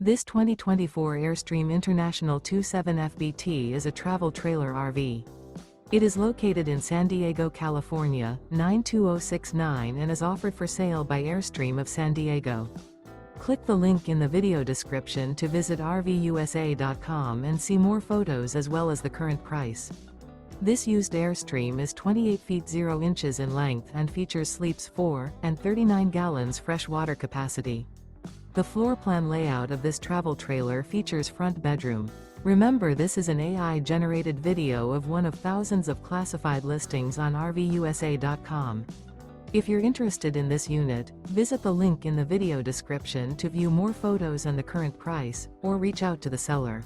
This 2024 Airstream International 27FBT is a travel trailer RV. It is located in San Diego, California, 92069 and is offered for sale by Airstream of San Diego. Click the link in the video description to visit RVUSA.com and see more photos as well as the current price. This used Airstream is 28 feet 0 inches in length and features sleeps 4 and 39 gallons fresh water capacity. The floor plan layout of this travel trailer features front bedroom. Remember, this is an AI-generated video of one of thousands of classified listings on RVUSA.com. If you're interested in this unit, visit the link in the video description to view more photos and the current price, or reach out to the seller.